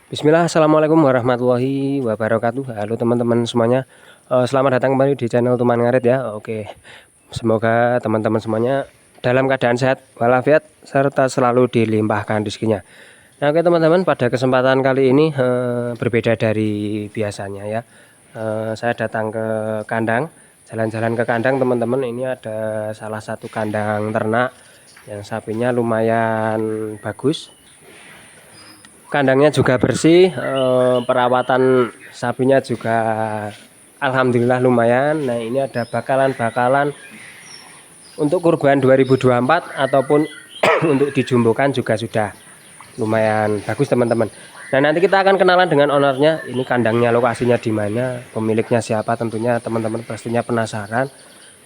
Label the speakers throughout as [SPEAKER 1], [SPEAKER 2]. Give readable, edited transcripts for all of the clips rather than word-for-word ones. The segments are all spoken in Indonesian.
[SPEAKER 1] Bismillah, assalamualaikum warahmatullahi wabarakatuh. Halo teman-teman semuanya, selamat datang kembali di channel Tuman Ngarit ya. Oke, semoga teman-teman semuanya dalam keadaan sehat walafiat serta selalu dilimpahkan rezekinya. Nah, oke teman-teman, pada kesempatan kali ini berbeda dari biasanya ya. Saya datang ke kandang, jalan-jalan ke kandang teman-teman. Ini ada salah satu kandang ternak yang sapinya lumayan bagus. Kandangnya juga bersih, perawatan sapinya juga alhamdulillah lumayan. Nah, ini ada bakalan untuk kurban 2024 ataupun untuk dijumbokan juga sudah lumayan bagus teman-teman. Nah, nanti kita akan kenalan dengan ownernya. Ini kandangnya lokasinya di mana, pemiliknya siapa, tentunya teman-teman pastinya penasaran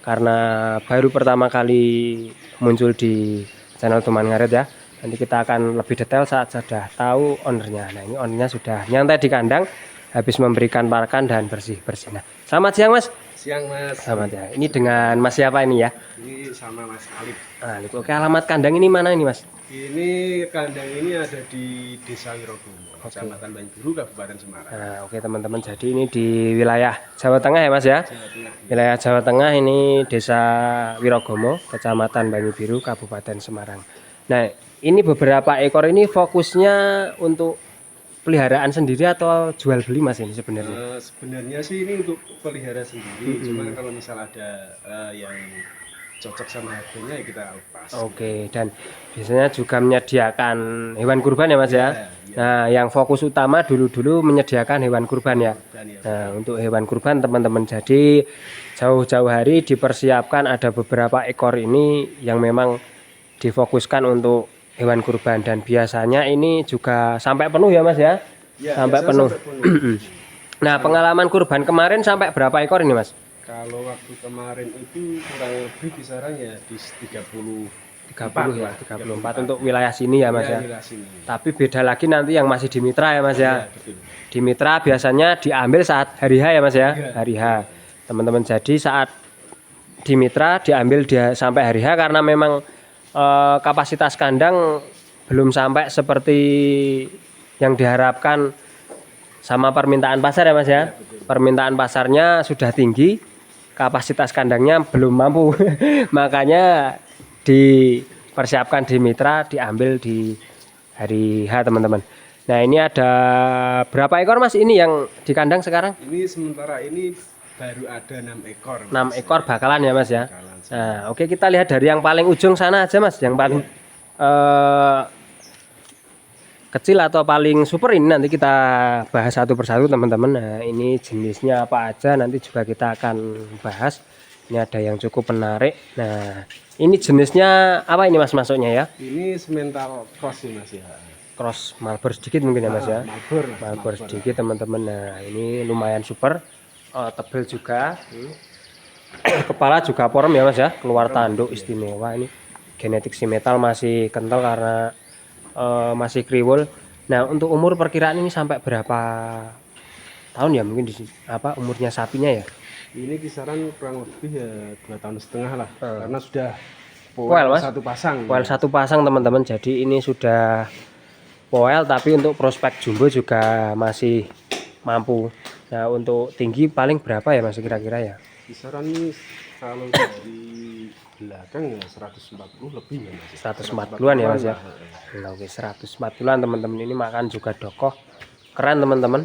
[SPEAKER 1] karena baru pertama kali muncul di channel Tuman Ngarit ya. Nanti kita akan lebih detail saat sudah tahu ownernya. Nah, ini ownernya sudah nyantai di kandang habis memberikan pakan dan bersih-bersih. Nah, selamat siang Mas.
[SPEAKER 2] Siang Mas.
[SPEAKER 1] Selamat ya. Ini dengan Mas siapa ini ya?
[SPEAKER 2] Ini sama Mas Alif.
[SPEAKER 1] Alif. Oke, alamat kandang ini mana ini Mas?
[SPEAKER 2] Ini kandang ini ada di Desa Wirogomo, Kecamatan Banjarbiru, Kabupaten Semarang.
[SPEAKER 1] Nah, oke teman-teman. Jadi ini di wilayah Jawa Tengah ya Mas ya?
[SPEAKER 2] Jawa Tengah.
[SPEAKER 1] Wilayah Jawa Tengah ini Desa Wirogomo, Kecamatan Banjarbiru, Kabupaten Semarang. Nah, ini beberapa ekor ini fokusnya untuk peliharaan sendiri atau jual beli Mas ini sebenarnya?
[SPEAKER 2] Sebenarnya sih ini untuk pelihara sendiri, cuma kalau misal ada yang cocok sama harganya ya kita lepas.
[SPEAKER 1] Oke, dan biasanya juga menyediakan hewan kurban ya Mas ya?
[SPEAKER 2] Ya.
[SPEAKER 1] Nah, yang fokus utama dulu-dulu menyediakan hewan kurban ya.
[SPEAKER 2] Dan ya,
[SPEAKER 1] Nah, untuk hewan kurban teman-teman, jadi jauh-jauh hari dipersiapkan ada beberapa ekor ini yang memang difokuskan untuk hewan kurban, dan biasanya ini juga sampai penuh ya Mas ya?
[SPEAKER 2] ya
[SPEAKER 1] Sampai
[SPEAKER 2] biasa
[SPEAKER 1] penuh.
[SPEAKER 2] sampai penuh.
[SPEAKER 1] Nah, pengalaman kurban kemarin sampai berapa ekor ini Mas?
[SPEAKER 2] Kalau waktu kemarin itu kurang lebih kisarannya di
[SPEAKER 1] 30 ya, 34 untuk wilayah sini ya Mas ya.
[SPEAKER 2] wilayah sini.
[SPEAKER 1] Tapi beda lagi nanti yang masih di Mitra ya Mas ya.
[SPEAKER 2] Ya, betul.
[SPEAKER 1] Di Mitra biasanya diambil saat hari H ya Mas ya.
[SPEAKER 2] Iya.
[SPEAKER 1] Hari H. Teman-teman, jadi saat di Mitra diambil dia sampai hari H karena memang kapasitas kandang belum sampai seperti yang diharapkan sama permintaan pasar ya Mas ya. Permintaan pasarnya sudah tinggi, kapasitas kandangnya belum mampu. Makanya dipersiapkan di Mitra, diambil di hari H teman-teman. Nah, ini ada berapa ekor Mas ini yang di kandang sekarang?
[SPEAKER 2] Ini sementara ini baru ada 6 ekor.
[SPEAKER 1] 6 ekor bakalan ya Mas ya.
[SPEAKER 2] Bakalan.
[SPEAKER 1] Nah, oke, kita lihat dari yang paling ujung sana aja Mas, yang paling kecil atau paling super ini nanti kita bahas satu persatu teman-teman. Nah, ini jenisnya apa aja nanti juga kita akan bahas. Ini ada yang cukup menarik. Nah, ini jenisnya apa ini Mas masuknya ya?
[SPEAKER 2] Ini semental cross sih Mas ya.
[SPEAKER 1] Cross Marlboro sedikit mungkin ya Mas ya. Marlboro sedikit teman-teman. Nah, ini lumayan super, tebal juga. Kepala juga porem ya Mas ya, keluar tanduk istimewa. Ini genetik si metal masih kental karena masih kriwul. Nah, untuk umur perkiraan ini sampai berapa tahun ya mungkin di sini? Apa umurnya sapinya ya?
[SPEAKER 2] Ini kisaran kurang lebih ya 2,5 tahun lah. Karena sudah
[SPEAKER 1] Poel Mas.
[SPEAKER 2] satu pasang.
[SPEAKER 1] Poel satu pasang teman-teman. Jadi ini sudah poel tapi untuk prospek jumbo juga masih mampu. Nah, untuk tinggi paling berapa ya Mas kira-kira ya?
[SPEAKER 2] Kisaran ini kalau di belakang ya 140 lebih ya Mas.
[SPEAKER 1] 140-an ya Mas ya. Nah, oke, 140-an teman-teman. Ini makan juga dokoh. Keren teman-teman.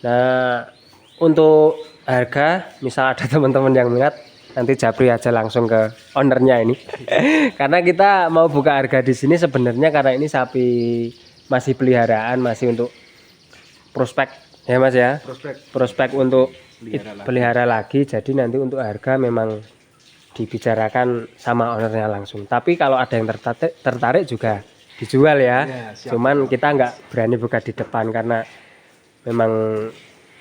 [SPEAKER 1] Nah, untuk harga misal ada teman-teman yang minat, nanti japri aja langsung ke ownernya ini. Karena kita mau buka harga di sini sebenarnya karena ini sapi masih peliharaan, masih untuk prospek ya Mas ya. Prospek untuk pelihara lagi. Jadi nanti untuk harga memang dibicarakan sama ownernya langsung. Tapi kalau ada yang tertarik juga dijual ya. Cuman kita nggak berani buka di depan karena memang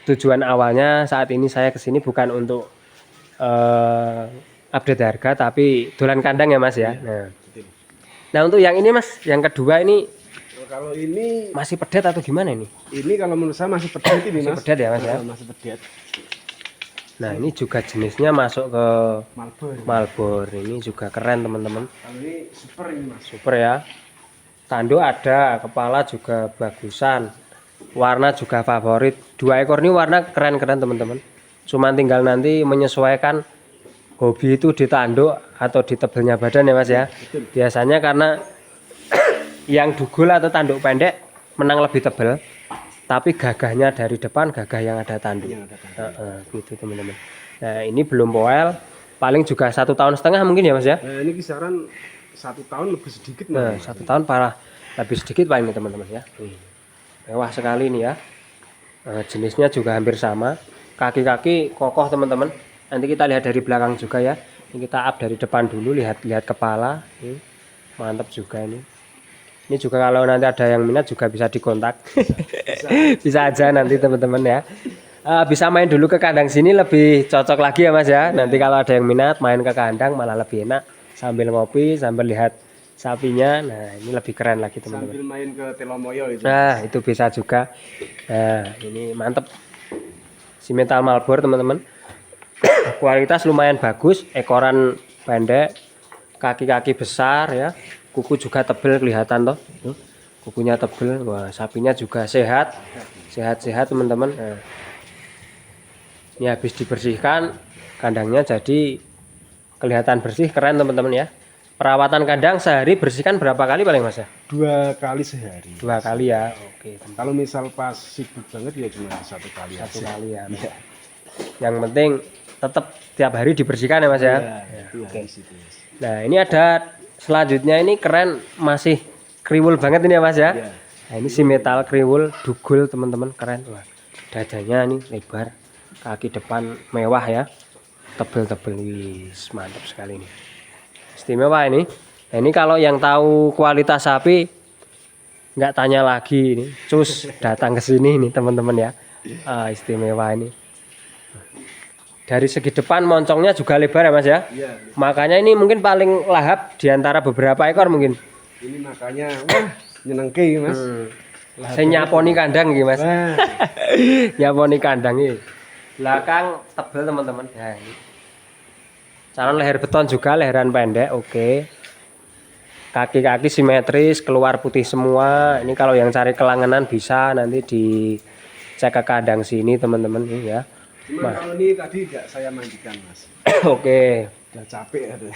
[SPEAKER 1] tujuan awalnya saat ini saya kesini bukan untuk update harga, tapi dolan kandang ya Mas ya. Nah, untuk yang ini Mas, yang kedua ini
[SPEAKER 2] kalau ini
[SPEAKER 1] masih pedet atau gimana ini?
[SPEAKER 2] Ini kalau menurut saya masih pedet ini Mas.
[SPEAKER 1] Masih pedet ya Mas ya.
[SPEAKER 2] Masih pedet.
[SPEAKER 1] Nah, ini juga jenisnya masuk ke
[SPEAKER 2] Marlboro.
[SPEAKER 1] Marlboro. Ini juga keren teman-teman.
[SPEAKER 2] Kalau ini super ini Mas.
[SPEAKER 1] Super ya. Tanduk ada, kepala juga bagusan. warna juga favorit. 2 ekor ini warna keren-keren teman-teman. Cuman tinggal nanti menyesuaikan hobi itu di tanduk atau di tebelnya badan ya Mas ya. Biasanya karena yang dugul atau tanduk pendek menang lebih tebel, tapi gagahnya dari depan gagah yang ada tanduk. Gitu teman-teman. Nah ini belum poel, paling juga 1,5 tahun mungkin ya Mas ya.
[SPEAKER 2] Nah, ini kisaran 1 tahun lebih sedikit.
[SPEAKER 1] Nah 1 tahun parah lebih sedikit paling teman-teman ya. Mewah sekali nih ya. Jenisnya juga hampir sama. Kaki-kaki kokoh teman-teman. Nanti kita lihat dari belakang juga ya. Ini kita up dari depan dulu, lihat kepala. Mantap juga ini. Ini juga kalau nanti ada yang minat juga bisa dikontak. Bisa aja nanti teman-teman ya. Bisa main dulu ke kandang sini lebih cocok lagi ya Mas ya. Nanti kalau ada yang minat main ke kandang malah lebih enak sambil ngopi, sambil lihat sapinya. Nah ini lebih keren lagi teman-teman.
[SPEAKER 2] Sambil main ke Telomoyo itu.
[SPEAKER 1] Nah itu bisa juga. Nah ini mantep. Simmental Marlboro teman-teman. Kualitas lumayan bagus, ekoran pendek, kaki-kaki besar ya, kuku juga tebel kelihatan toh. Kukunya tebel. Wah sapinya juga sehat teman-teman. Nah, ini habis dibersihkan kandangnya jadi kelihatan bersih, keren teman-teman ya. Perawatan kandang sehari bersihkan berapa kali paling Mas ya?
[SPEAKER 2] 2 kali sehari.
[SPEAKER 1] 2 kali ya. Oke.
[SPEAKER 2] Kalau misal pas sibuk banget ya cuma 1 kali.
[SPEAKER 1] 1 kali ya. Yang penting tetap tiap hari dibersihkan ya Mas ya.
[SPEAKER 2] Oke.
[SPEAKER 1] Nah ini ada selanjutnya, ini keren, masih kriwul banget ini ya Mas ya. Nah ini Simmental kriwul dugul teman-teman, keren. Wah, dadanya ini lebar, kaki depan mewah ya, tebel-tebel, wis mantap sekali ini. Istimewa ini. Nah ini kalau yang tahu kualitas sapi nggak tanya lagi, ini cus datang ke sini nih teman-teman ya. Istimewa ini. Dari segi depan moncongnya juga lebar ya Mas ya. Makanya ini mungkin paling lahap diantara beberapa ekor mungkin.
[SPEAKER 2] Ini makanya wah nyenengke Mas.
[SPEAKER 1] Saya nyaponi kandang gitu Mas. Nyaponi kandang ini. Belakang tebel teman-teman. Nah ini. Calon leher beton juga, leheran pendek, oke. Kaki-kaki simetris, keluar putih semua. Ini kalau yang cari kelangenan bisa nanti dicek ke kandang sini teman-teman ya.
[SPEAKER 2] Cuma kalau ini tadi enggak saya mandikan Mas.
[SPEAKER 1] Oke.
[SPEAKER 2] Udah capek ada.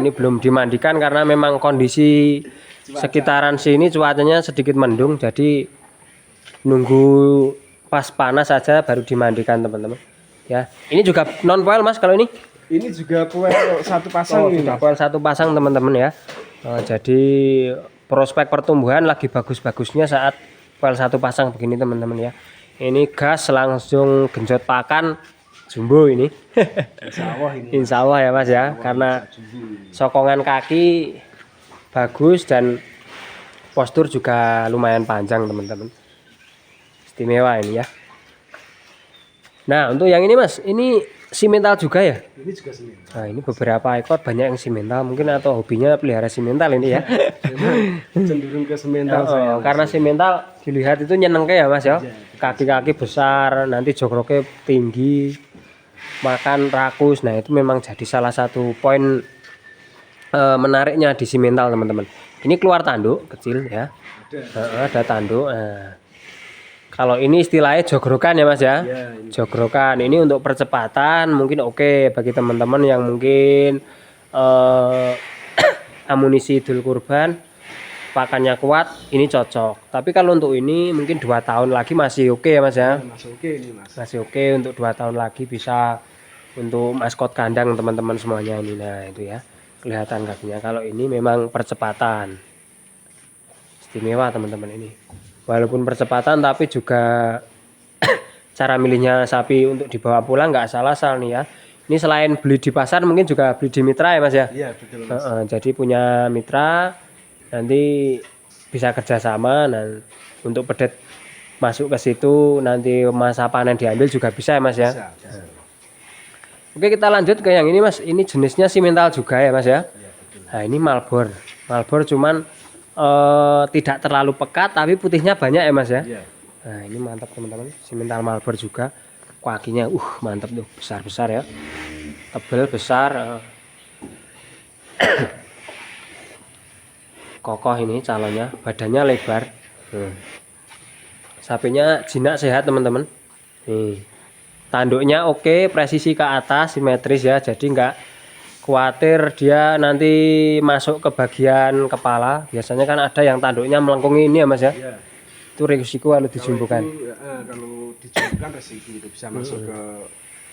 [SPEAKER 1] Ini belum dimandikan karena memang kondisi sekitaran sini cuacanya sedikit mendung, jadi nunggu pas panas saja baru dimandikan teman-teman. Ya, ini juga non poil Mas kalau ini?
[SPEAKER 2] Ini juga poel 1 pasang ini.
[SPEAKER 1] Poil 1 pasang teman-teman ya. Jadi prospek pertumbuhan lagi bagus-bagusnya saat poil 1 pasang begini teman-teman ya. Ini gas langsung genjot pakan jumbo ini. Insya Allah ya Mas ya, karena sokongan kaki bagus dan postur juga lumayan panjang teman-teman. Istimewa ini ya. Nah untuk yang ini Mas, ini Simmental juga ya?
[SPEAKER 2] Ini juga Simmental.
[SPEAKER 1] Nah ini beberapa ekor banyak yang Simmental mungkin, atau hobinya pelihara Simmental ini ya.
[SPEAKER 2] Cenderung ke Simmental saya.
[SPEAKER 1] Karena Simmental dilihat itu nyenengke ya Mas ya. Kaki-kaki besar, nanti jogroknya tinggi, makan rakus. Nah itu memang jadi salah satu poin menariknya di Simmental teman-teman. Ini keluar tanduk kecil ya. Ada tanduk. Nah, kalau ini istilahnya jogrokan ya Mas ya. Jogrokan ini untuk percepatan mungkin oke bagi teman-teman yang mungkin amunisi Idul Kurban pakannya kuat, ini cocok. Tapi kalau untuk ini mungkin 2 tahun lagi masih oke ya Mas ya.
[SPEAKER 2] Masih oke ini Mas.
[SPEAKER 1] Masih oke untuk 2 tahun lagi, bisa untuk maskot kandang teman-teman semuanya ini. Nah itu ya, kelihatan kakinya. Kalau ini memang percepatan, istimewa teman-teman ini. Walaupun percepatan tapi juga cara milihnya sapi untuk dibawa pulang nggak asal-asal nih ya. Ini selain beli di pasar mungkin juga beli di mitra ya Mas ya.
[SPEAKER 2] Iya betul Mas.
[SPEAKER 1] Jadi punya mitra, nanti bisa kerjasama, dan untuk pedet masuk ke situ nanti masa panen diambil juga bisa ya Mas ya.
[SPEAKER 2] Bisa.
[SPEAKER 1] Oke kita lanjut ke yang ini Mas. Ini jenisnya Simmental juga ya Mas ya. Nah ini Marlboro cuman tidak terlalu pekat tapi putihnya banyak ya Mas ya. Nah ini mantap teman-teman, Simmental Marlboro juga. Kakinya mantap tuh, besar-besar ya, tebel besar. Kokoh ini calonnya, badannya lebar. Sapinya jinak sehat teman-teman. Nih. Tanduknya oke, presisi ke atas, simetris ya. Jadi nggak khawatir dia nanti masuk ke bagian kepala. Biasanya kan ada yang tanduknya melengkung ini ya Mas ya.
[SPEAKER 2] Iya.
[SPEAKER 1] Itu risiko kalau dijumbukan.
[SPEAKER 2] Kalau dijumbukan resiko itu bisa masuk ke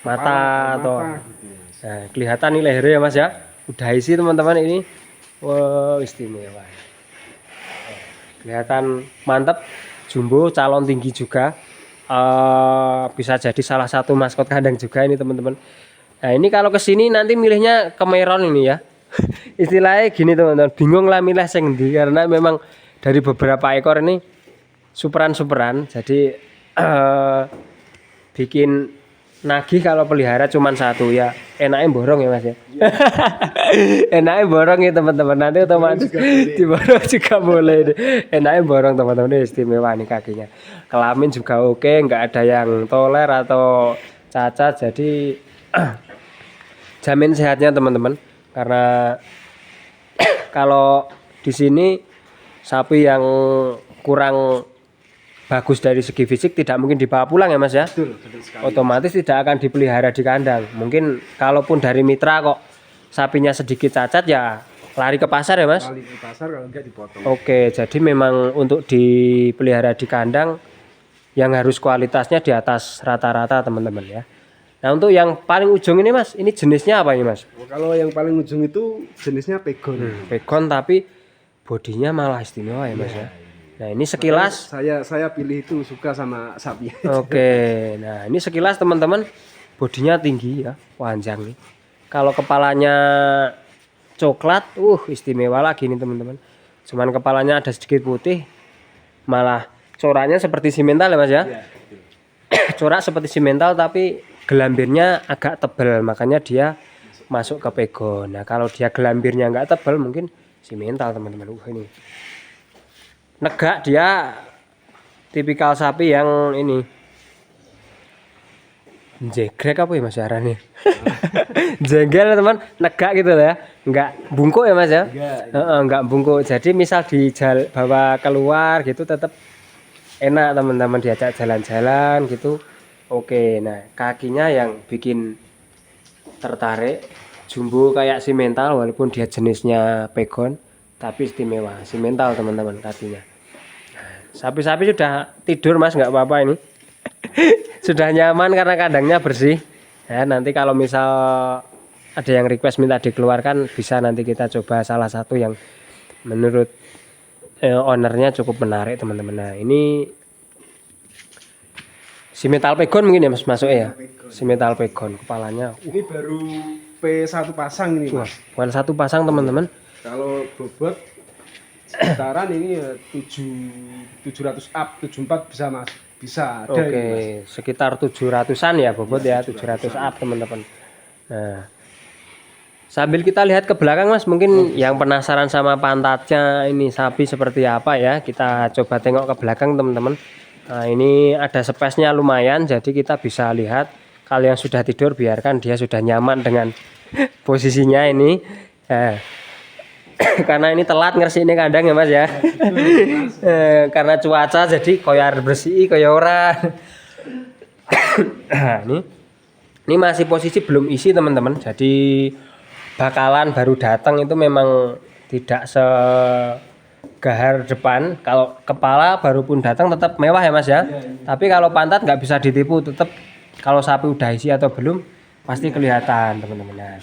[SPEAKER 1] Mata
[SPEAKER 2] kepala,
[SPEAKER 1] atau
[SPEAKER 2] mata, gitu, Mas.
[SPEAKER 1] nah, kelihatan nih lehernya ya Mas ya. Udah isi teman-teman ini. Wow, istimewa. Kelihatan mantap, jumbo, calon tinggi juga. Bisa jadi salah satu maskot kandang juga ini teman-teman. Nah ini kalau kesini nanti milihnya ke Meron ini ya. Istilahnya gini teman-teman, bingung lah milih yang di karena memang dari beberapa ekor ini superan, jadi bikin nagih kalau pelihara cuma satu ya. Enaknya borong ya Mas ya. Enaknya borong ya teman-teman, nanti otomatis diborong juga boleh. Enaknya borong teman-teman, ini istimewa nih kakinya. Kelamin juga oke, nggak ada yang toler atau cacat, jadi jamin sehatnya teman-teman. Karena kalau di sini sapi yang kurang bagus dari segi fisik tidak mungkin dibawa pulang ya Mas ya.
[SPEAKER 2] Betul sekali.
[SPEAKER 1] Otomatis tidak akan dipelihara di kandang. Mungkin kalaupun dari mitra kok sapinya sedikit cacat ya lari ke pasar ya Mas.
[SPEAKER 2] Kali di pasar kalau enggak dipotong.
[SPEAKER 1] Oke, jadi memang untuk dipelihara di kandang yang harus kualitasnya di atas rata-rata teman-teman ya. Nah untuk yang paling ujung ini Mas, ini jenisnya apa ini Mas?
[SPEAKER 2] Kalau yang paling ujung itu jenisnya pegon.
[SPEAKER 1] Pegon tapi bodinya malah istimewa ya Mas ya. Nah ini sekilas
[SPEAKER 2] Saya pilih itu suka sama sapi.
[SPEAKER 1] oke, nah ini sekilas teman-teman bodinya tinggi ya, panjang nih. Kalau kepalanya coklat, istimewa lagi nih teman-teman. Cuman kepalanya ada sedikit putih, malah coraknya seperti simental ya Mas ya.
[SPEAKER 2] Iya, betul.
[SPEAKER 1] Corak seperti simental tapi gelambirnya agak tebal, makanya dia masuk ke pegon. Nah kalau dia gelambirnya nggak tebal mungkin simental teman-teman. Ini negak, dia tipikal sapi yang ini jegrek apa ya Mas arahnya. Jengkel teman, negak gitu ya, nggak bungkuk ya Mas ya. Nggak bungkuk, jadi misal bawa keluar gitu tetap enak teman-teman, diajak jalan-jalan gitu. Oke, nah kakinya yang bikin tertarik, jumbo kayak simental walaupun dia jenisnya pegon tapi istimewa, simental teman-teman kakinya. Sapi-sapi sudah tidur Mas, nggak apa-apa ini. Sudah nyaman karena kandangnya bersih. Ya, nanti kalau misal ada yang request minta dikeluarkan, bisa nanti kita coba salah satu yang menurut ownernya cukup menarik teman-teman. Nah ini simental pegon mungkin ya Mas masuk ya. Simental pegon kepalanya.
[SPEAKER 2] Ini baru P1 pasang ini Mas.
[SPEAKER 1] Bukan satu pasang teman-teman.
[SPEAKER 2] Kalau bobot sekitaran ini ya 700 up, 74 bisa Mas. Bisa ada
[SPEAKER 1] Oke,
[SPEAKER 2] ini, Mas.
[SPEAKER 1] sekitar 700-an ya bobot ya, 700 up teman-teman. Nah, sambil kita lihat ke belakang Mas, mungkin yang penasaran sama pantatnya ini sapi seperti apa ya, kita coba tengok ke belakang teman-teman. Nah, ini ada space-nya lumayan, jadi kita bisa lihat. Kalau yang sudah tidur biarkan dia sudah nyaman dengan posisinya ini. Nah, karena ini telat ngersihin kandang ya Mas ya. Karena cuaca jadi koyar bersih koyo ora. Nah, ini masih posisi belum isi teman-teman. Jadi bakalan baru datang itu memang tidak segahar depan. Kalau kepala baru pun datang tetap mewah ya Mas ya. Tapi kalau pantat nggak bisa ditipu, tetap kalau sapi udah isi atau belum pasti kelihatan teman-teman. Nah,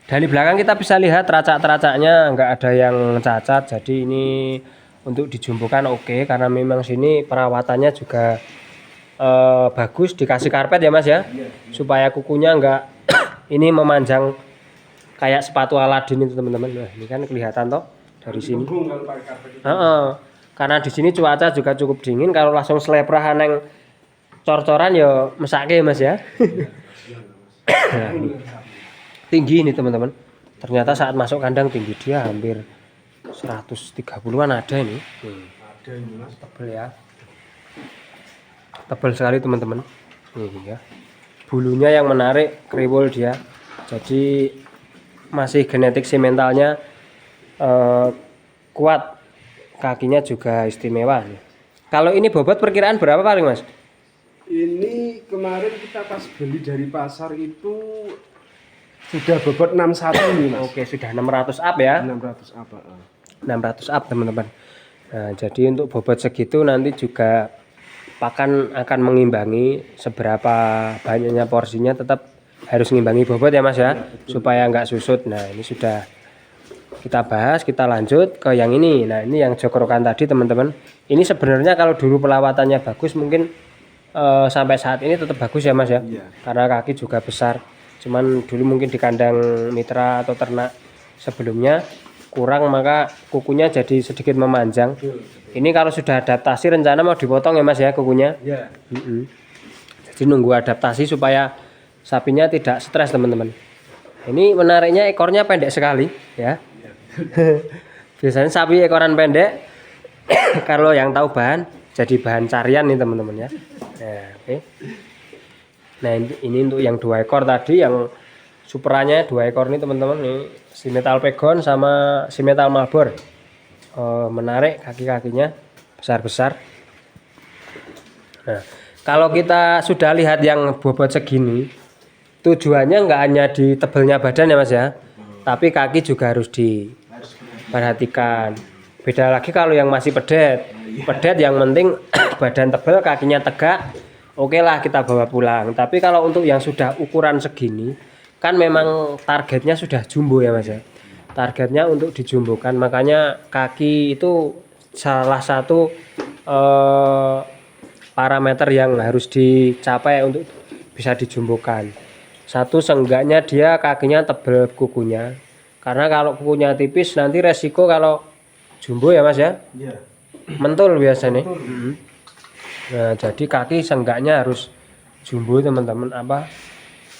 [SPEAKER 1] dari belakang kita bisa lihat teracak-teracaknya nggak ada yang cacat, jadi ini untuk dijumbukan oke, karena memang sini perawatannya juga bagus, dikasih karpet ya Mas ya, supaya kukunya nggak ini memanjang kayak sepatu Aladin itu teman-teman. Nah, ini kan kelihatan toh dari sini. Karena di sini cuaca juga cukup dingin, kalau langsung seleprahan yang cor-coran ya mesake Mas ya. Nah, tinggi ini teman-teman, ternyata saat masuk kandang tinggi dia hampir 130-an ada ini.
[SPEAKER 2] Ada ini Mas.
[SPEAKER 1] Tebal ya, tebal sekali teman-teman. Ini ya, bulunya yang menarik, kriwul dia, jadi masih genetik simentalnya kuat, kakinya juga istimewa nih. Kalau ini bobot perkiraan berapa paling Mas?
[SPEAKER 2] Ini kemarin kita pas beli dari pasar itu sudah bobot 61 nih Mas.
[SPEAKER 1] Oke, sudah 600 up ya.
[SPEAKER 2] 600 apa?
[SPEAKER 1] 600 up teman-teman. Nah, jadi untuk bobot segitu nanti juga pakan akan mengimbangi seberapa banyaknya porsinya, tetap harus mengimbangi bobot ya Mas ya, supaya nggak susut. Nah, ini sudah kita bahas, kita lanjut ke yang ini. Nah, ini yang jokrokan tadi teman-teman. Ini sebenarnya kalau dulu perawatannya bagus mungkin sampai saat ini tetap bagus ya Mas ya.
[SPEAKER 2] Iya.
[SPEAKER 1] Karena kaki juga besar. Cuman dulu mungkin di kandang mitra atau ternak sebelumnya kurang, maka kukunya jadi sedikit memanjang. Ini kalau sudah adaptasi rencana mau dipotong ya Mas ya kukunya.
[SPEAKER 2] Ya.
[SPEAKER 1] Jadi nunggu adaptasi supaya sapinya tidak stres teman-teman. Ini menariknya ekornya pendek sekali ya. Biasanya sapi ekoran pendek kalau yang tahu bahan jadi bahan carian nih teman-teman ya. Nah, oke. Nah, ini untuk yang 2 ekor tadi, yang superannya 2 ekor nih teman-teman, nih si metal pegon sama si metal Marlboro. Menarik, kaki-kakinya besar-besar. Nah, kalau kita sudah lihat yang bobot segini, tujuannya nggak hanya di tebelnya badan ya Mas ya, tapi kaki juga harus diperhatikan. Beda lagi kalau yang masih pedet yang penting badan tebal, kakinya tegak, oke lah kita bawa pulang. Tapi kalau untuk yang sudah ukuran segini, kan memang targetnya sudah jumbo ya Mas ya. Targetnya untuk dijumbokan, makanya kaki itu salah satu parameter yang harus dicapai untuk bisa dijumbokan. Satu, seenggaknya dia kakinya tebal kukunya, karena kalau kukunya tipis nanti resiko kalau jumbo ya Mas ya,
[SPEAKER 2] Iya.
[SPEAKER 1] mentul biasanya. Nah, jadi kaki seenggaknya harus jumbo teman-teman, apa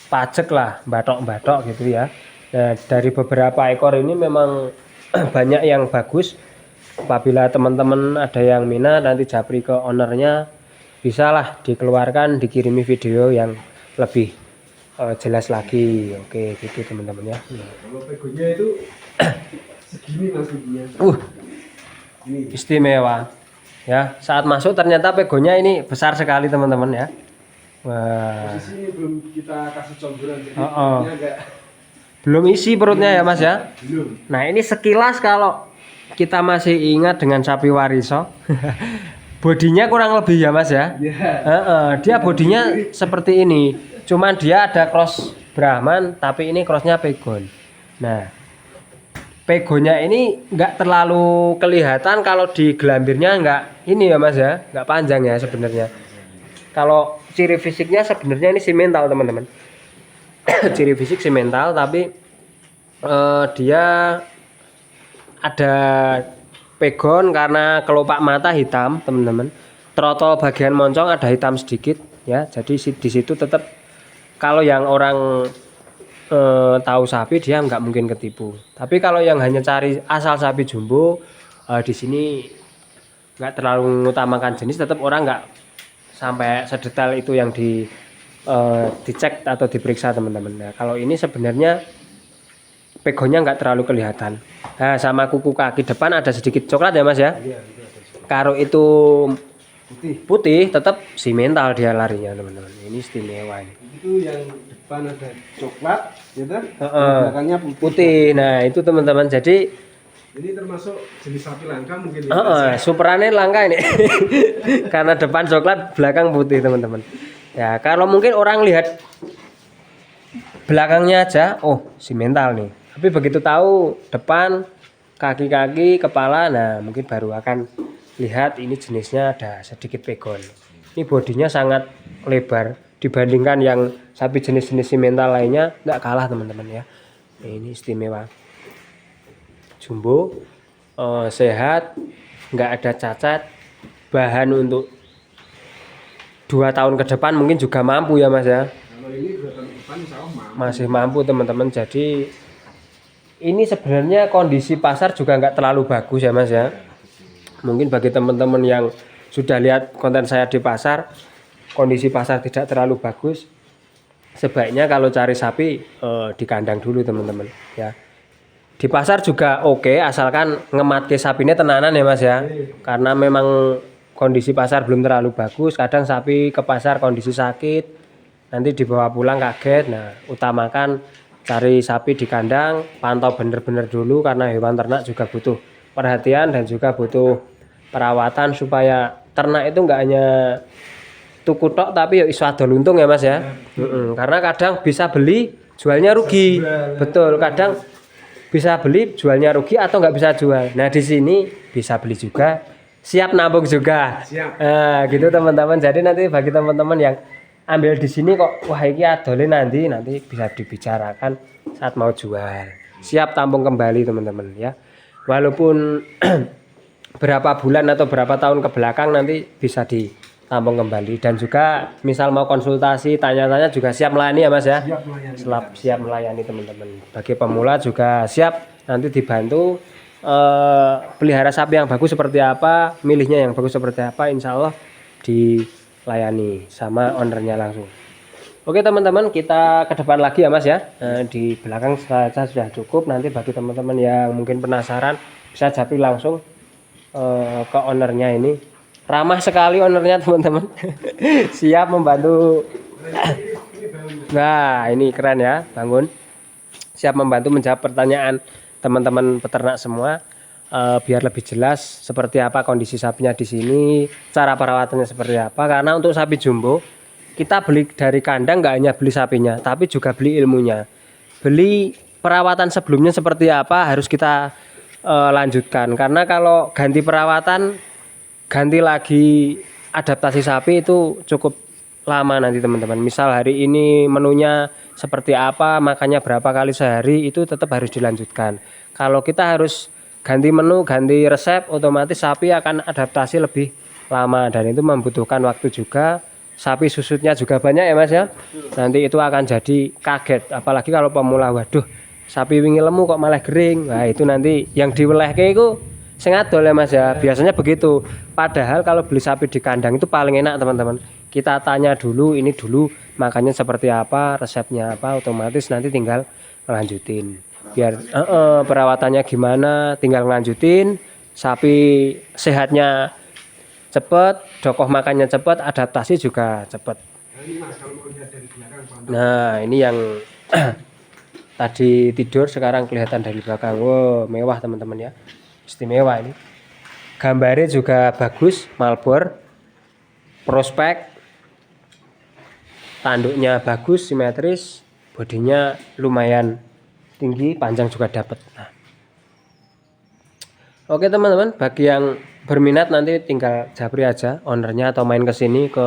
[SPEAKER 1] pajek lah, batok-batok gitu ya. Nah, dari beberapa ekor ini memang banyak yang bagus. Apabila teman-teman ada yang minat, nanti japri ke ownernya, bisalah dikeluarkan, dikirimi video yang lebih jelas lagi. Oke gitu teman-teman ya.
[SPEAKER 2] Kalau pegonya itu segini Mas giginya. Ini.
[SPEAKER 1] Istimewa ya, saat masuk ternyata pegonya ini besar sekali teman-teman ya. Wah,
[SPEAKER 2] Posisi ini belum kita kasih comberan, jadi
[SPEAKER 1] Oh.
[SPEAKER 2] ini agak
[SPEAKER 1] belum isi perutnya ya Mas ya.
[SPEAKER 2] belum.
[SPEAKER 1] Nah, ini sekilas kalau kita masih ingat dengan sapi wariso, bodinya kurang lebih ya Mas ya.
[SPEAKER 2] Ya.
[SPEAKER 1] Dia bodinya seperti ini, cuman dia ada cross Brahman, tapi ini crossnya pegon. Nah, pegonya ini nggak terlalu kelihatan, kalau di gelambirnya nggak ini ya Mas ya, nggak panjang ya sebenarnya. Kalau ciri fisiknya sebenarnya ini simental teman-teman. Ciri fisik simental, tapi dia ada pegon karena kelopak mata hitam teman-teman. Trotol bagian moncong ada hitam sedikit ya. Jadi di situ tetap kalau yang orang tahu sapi dia nggak mungkin ketipu. Tapi kalau yang hanya cari asal sapi jumbo, di sini nggak terlalu mengutamakan jenis, tetap orang nggak sampai sedetail itu yang dicek atau diperiksa teman-teman. Nah, kalau ini sebenarnya pegonnya nggak terlalu kelihatan. Nah, sama kuku kaki depan ada sedikit coklat ya Mas ya.
[SPEAKER 2] Iya, itu ada
[SPEAKER 1] Kalau itu
[SPEAKER 2] putih.
[SPEAKER 1] tetap simental dia larinya teman-teman. Ini istimewa ini.
[SPEAKER 2] Itu yang depan ada coklat, ya kan?
[SPEAKER 1] Heeh.
[SPEAKER 2] Belakangnya
[SPEAKER 1] Putih. Nah, itu teman-teman. Jadi
[SPEAKER 2] Ini termasuk jenis sapi langka mungkin ya.
[SPEAKER 1] superannya langka ini. Karena depan coklat, belakang putih teman-teman. Ya, kalau mungkin orang lihat belakangnya aja, oh simental nih. Tapi begitu tahu depan, kaki-kaki, kepala, nah mungkin baru akan lihat ini jenisnya ada sedikit pegon. Ini bodinya sangat lebar dibandingkan yang sapi jenis-jenis simental lainnya, nggak kalah teman-teman ya. Nah, ini istimewa. Jumbo, sehat, nggak ada cacat, bahan untuk 2 tahun ke depan mungkin juga mampu ya Mas ya.
[SPEAKER 2] Kalau ini 2 tahun depan insya Allah mampu.
[SPEAKER 1] Masih mampu teman-teman. Jadi ini sebenarnya kondisi pasar juga nggak terlalu bagus ya Mas ya. Mungkin bagi teman-teman yang sudah lihat konten saya di pasar, kondisi pasar tidak terlalu bagus, sebaiknya kalau cari sapi di kandang dulu teman-teman ya. Di pasar juga oke, asalkan ngematke sapinya tenanan ya Mas ya. Karena memang kondisi pasar belum terlalu bagus, kadang sapi ke pasar kondisi sakit, nanti dibawa pulang kaget. Nah, utamakan cari sapi di kandang, pantau bener-bener dulu karena hewan ternak juga butuh perhatian dan juga butuh perawatan supaya ternak itu enggak hanya tuku tok tapi ya iso adol untung ya Mas ya. Karena kadang bisa beli jualnya rugi. Betul, kadang bisa beli jualnya rugi atau nggak bisa jual. Nah di sini bisa beli juga, siap nabung juga.
[SPEAKER 2] Siap.
[SPEAKER 1] Nah gitu teman-teman. Jadi nanti bagi teman-teman yang ambil di sini kok wah ini adolin nanti bisa dibicarakan saat mau jual. Siap tampung kembali teman-teman ya. Walaupun berapa bulan atau berapa tahun ke belakang nanti bisa ditampung kembali, dan juga misal mau konsultasi tanya-tanya juga siap melayani ya Mas ya.
[SPEAKER 2] Siap melayani.
[SPEAKER 1] Siap melayani teman-teman. Bagi pemula juga siap nanti dibantu pelihara sapi yang bagus seperti apa, milihnya yang bagus seperti apa, insya Allah dilayani sama ownernya langsung. Oke teman-teman, kita ke depan lagi ya Mas ya. Di belakang saja sudah cukup. Nanti bagi teman-teman yang mungkin penasaran bisa japri langsung ke ownernya ini. Ramah sekali ownernya teman-teman. Siap membantu. Nah ini keren ya, bangun. Siap membantu menjawab pertanyaan teman-teman peternak semua, biar lebih jelas seperti apa kondisi sapinya di sini, cara perawatannya seperti apa. Karena untuk sapi jumbo kita beli dari kandang nggak hanya beli sapinya, tapi juga beli ilmunya, beli perawatan sebelumnya seperti apa harus kita lanjutkan. Karena kalau ganti perawatan, ganti lagi adaptasi sapi itu cukup lama nanti teman-teman. Misal hari ini menunya seperti apa, makannya berapa kali sehari, itu tetap harus dilanjutkan. Kalau kita harus ganti menu, ganti resep, otomatis sapi akan adaptasi lebih lama dan itu membutuhkan waktu juga. Sapi susutnya juga banyak ya Mas ya. Nanti itu akan jadi kaget, apalagi kalau pemula, waduh sapi wingi lemu kok malah kering. Nah itu nanti yang diwelehke itu sing adol ya Mas ya. Biasanya begitu. Padahal kalau beli sapi di kandang itu paling enak teman-teman. Kita tanya dulu, ini dulu makannya seperti apa, resepnya apa, otomatis nanti tinggal lanjutin. Biar perawatannya gimana, tinggal lanjutin. Sapi sehatnya cepet, dokoh makannya cepet, adaptasi juga cepet. Nah ini yang tadi tidur sekarang kelihatan dari belakang. Wow mewah teman-teman ya, istimewa ini. Gambarnya juga bagus, malbor, prospek, tanduknya bagus, simetris, bodinya lumayan tinggi, panjang juga dapat. Nah. Oke teman-teman, bagi yang berminat nanti tinggal japri aja ownernya atau main ke sini ke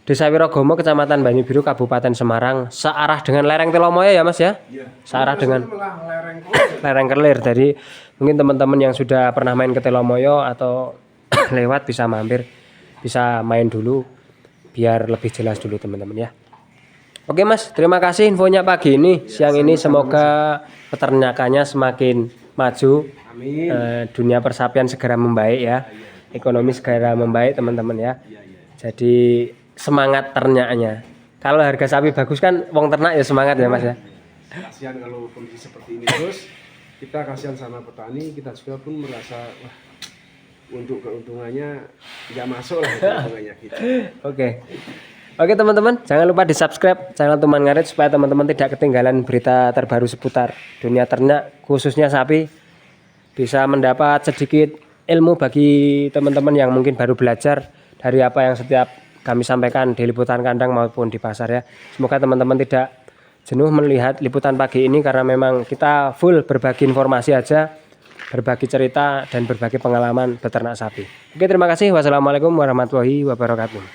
[SPEAKER 1] Desa Wirogomo, Kecamatan Banyubiru, Kabupaten Semarang, searah dengan lereng Telomoyo ya Mas ya. Searah dengan lereng Kelir. Jadi mungkin teman-teman yang sudah pernah main ke Telomoyo atau lewat bisa mampir, bisa main dulu biar lebih jelas dulu teman-teman ya. Oke Mas, terima kasih infonya pagi ini, siang ini. Semoga peternakannya semakin maju.
[SPEAKER 2] Amin.
[SPEAKER 1] Dunia persapian segera membaik ya, ekonomi segera membaik teman-teman ya. Jadi semangat ternaknya. Kalau harga sapi bagus kan wong ternak ya semangat ya Mas ya.
[SPEAKER 2] Kasihan kalau kondisi seperti ini terus, kita kasihan sama petani, kita juga pun merasa wah, untuk keuntungannya nggak masuk lah keuntungannya kita. Oke teman-teman, jangan lupa di subscribe channel Tuman Ngarit supaya teman-teman tidak ketinggalan berita terbaru seputar dunia ternak, khususnya sapi. Bisa mendapat sedikit ilmu bagi teman-teman yang mungkin baru belajar dari apa yang setiap kami sampaikan di liputan kandang maupun di pasar ya. Semoga teman-teman tidak jenuh melihat liputan pagi ini karena memang kita full berbagi informasi aja, berbagi cerita dan berbagi pengalaman beternak sapi. Oke, terima kasih. Wassalamualaikum warahmatullahi wabarakatuh.